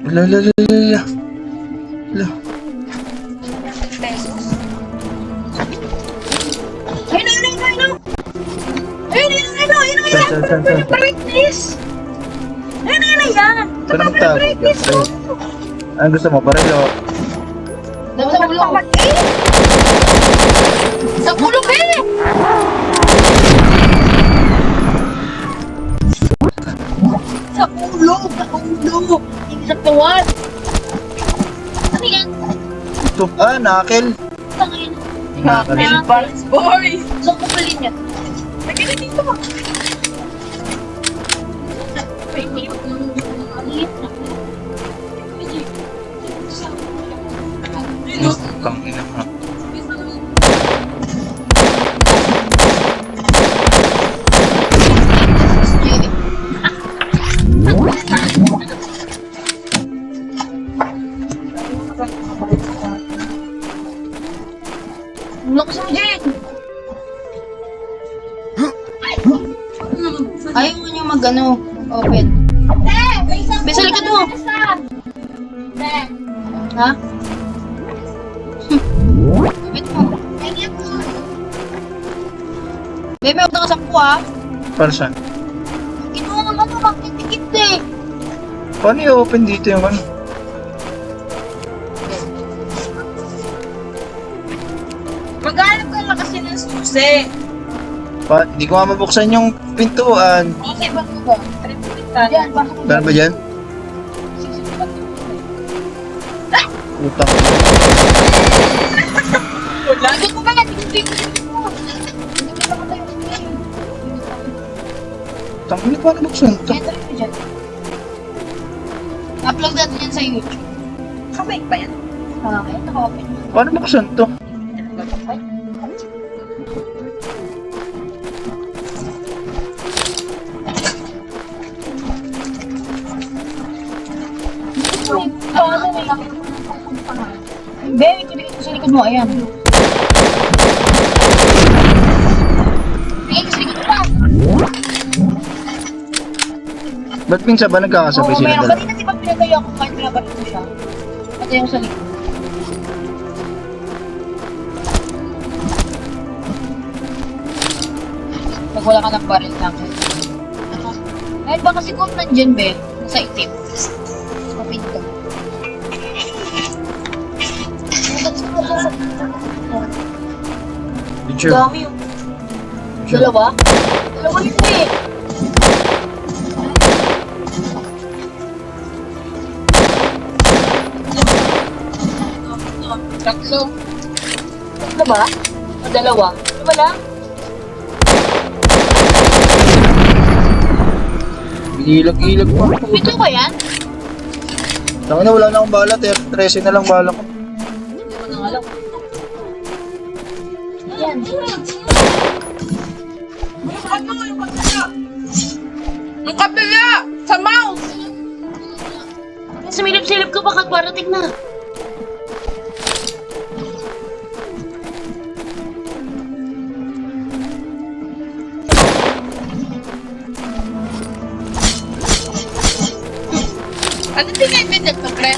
Ala. Pesos. Ayun. Saan? Brightness. Ayun yan. Saan ang tago? Ano gusto mo? Barilo? Sa ulo. Sa ulo ka eh. Sa ulo. Hindi sa tuwan. Ano yan? Ito. Nakil. Tangin. Nakil. Boy. Saan ko pali niya? Lagyan na dito mo. Tangina ka. Lakas mo, Jen! Ayaw mo niyo open. Bisa likod mo! Ha? Kapit mo. Bebe, huwag na kasampu ha. Para saan? Kinuha naman ito, magtitikip eh. Paano i-open dito yung ano? Maghanap ka lang kasi ng susi. Hindi ko nga mabuksan yung pintuan. Okay, ba't ko ba? Diyan, pasok ko Saan ba dyan? Utang. Lagot mo ba yan? Hindi mo. Hindi mo tayo. Tangina, paano buksan ito? Enter mo dyan. Upload natin yan sa YouTube. Kamay pa yan? Okay, naka-open. Paano buksan ito? Baby, ito sa likod mo, ayan. Tingin sa likod pa. Ba't minsan ba nagkakasabay Oo, sila meron. dalawa? Kanina di ba pinatayo ako kahit pinabalit ko siya? Patayo sa likod. Pag wala ka ng baril lang. Kahit ba kasi kung nandyan, be, sa itim. Kapit ka. Picture. Dami yung... Dalawa? Dalawa yun eh. Tatlo. Tatlo ba? O dalawa? Ano ba lang? Ilag-ilag pa. Pito ba yan? Tangina, wala na akong bala. 13 na lang bala ko. Hindi ko nang alam. Yan. Ano yung kabila? Ang kabila! Sa mouse! Sumilip-silip ko baka parating na. Ano pinag-minute ko, pre?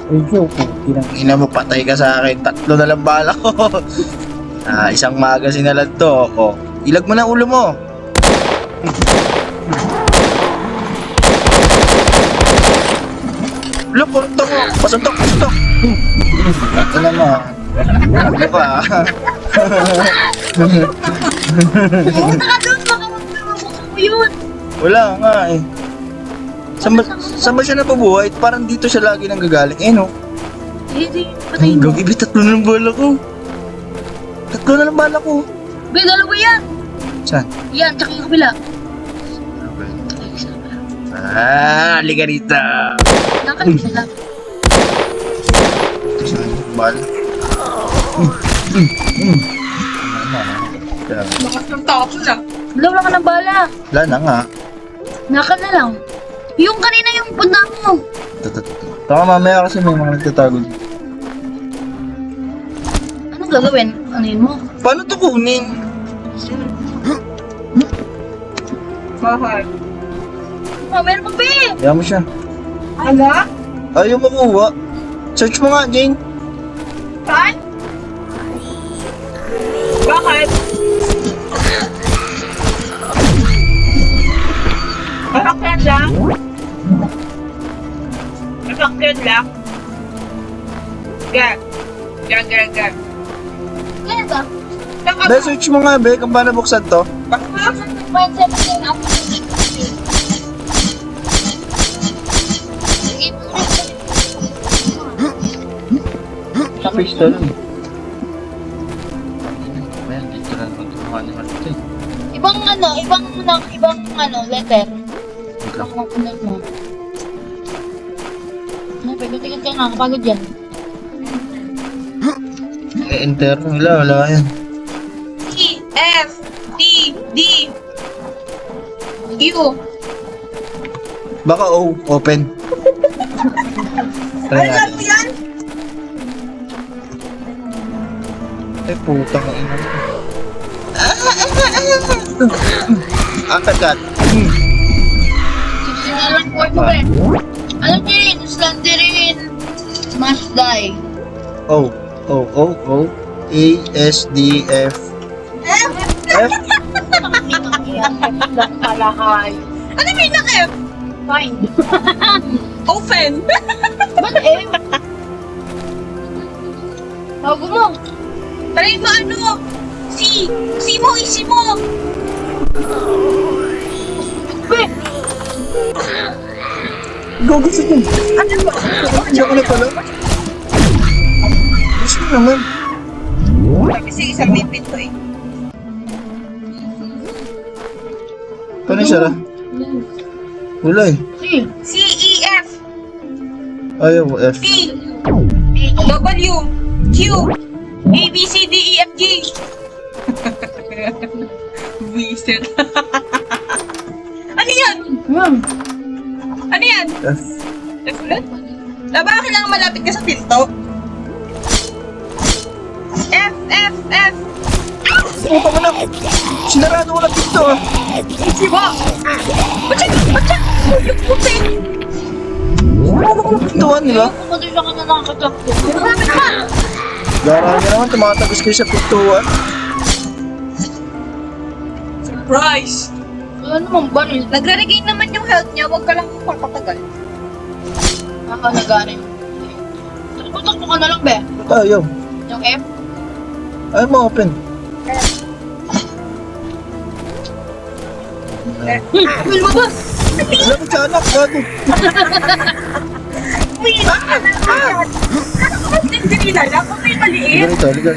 Ay, joke. Ina mo, patay ka sa akin. 3 na lang bala ko. Isang magazine na lang to. Ilag mo na ulo mo. Look, puntok mo. Pasuntok. Ito naman. Ano ba? Punta ka doon, baka magpapabuksan mo yun. Wala nga eh. Saan ba siya napabuhay? Parang dito siya lagi nang gagaling. No? Hindi, patayin mo. Gabi, 3 na lang bala ko. 3 na lang bala ko. Be, dalawa yan. Saan? Yan, tsaka yung kabila. Halika rito. Nakalisa lang. Saan yung bala? Lakas ng tapo na. Wala ka ng bala. Wala na nga. Nakal na lang. Yung kanina yung punta mo. Taka mamaya kasi may mga nagtatago. Anong gagawin? Ano yun mo? Paano to kunin? Mahal. Oh, meron pa, be! Kaya mo siya. Ala? Ayaw makuha. Search mo nga, Jane. Saan? Bakit? Masakyan lang? Masakyan lang? Gag. Gag. Kaya ba? Saan ka Be, search mo nga, be, kung paano buksan to. ba? Mindset din ako. Pistol. Ayan, dito lang magtutuwa ni Marito eh. Ibang letter. Ibang makunan mo. Ay, pagod-tigod ka na, kapagod yan. Enter wala yan. E, F, T, D, Q. Baka open. Try Alam natin. mo yan? Ay, putang ina. Angkat. Sinalang po ito eh. Ano din? Slenderin. Smash die. O. A, S, D, F. F? Kalahay. Ano yung pinaka-F? Fine. Open. Ba't eh? Bago mo. Try mo ano? C. C mo. Be! Gogo sa ito. Ano ba? Diyan ko na pala. Gusto ko naman. Kasi isang may pinto eh. Paano yung sara? Wala eh. Si. C, E, F, Ayaw, F. T, W, Q, A, B, C, D, E, F, G. Wiset. Ano yan? Ano yan? F. F ulit? Ba kailangan malapit ka sa pinto? F. Puta mo na. Sinarado ko na dito ah. Siba! Ba't yung puti? Sinarado ko na pintuan, di ba? Kumadoy siya ka na nakakatakbo. Malapit ka! Garami naman, tumatagos kayo sa pintuan. Surprise! Wala namang baril. Nagre-regain naman yung health niya, huwag ka lang papatagal. Nakakalagaan. Takbo ka na lang, be. Ayaw. Yung F. Ayaw mo open. Will mo ba? Wala ko sa anak, gago. Will! Hindi lang, kung may maliit. Liga rito.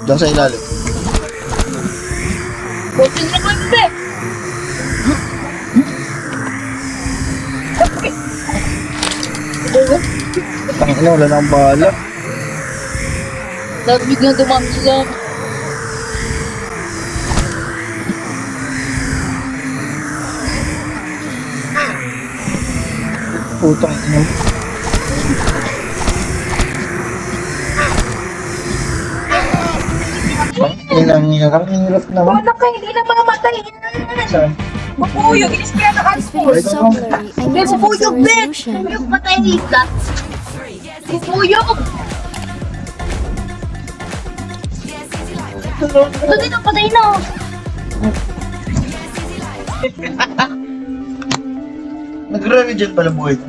Diyan sa ilalim. Botin na kayo, be. Tangina, wala na akong bahala. Tapos biglang dumami sila. Putang ina. Ang hirap naman. Wala ka, hindi na mamatay. Saan? Bubuyog, inispira na This video is so blurry. I need to fix the resolution. Yung patay ni Isla. Bubuyog! Ito din ang patay na. Nagre-regen pala buhay ko.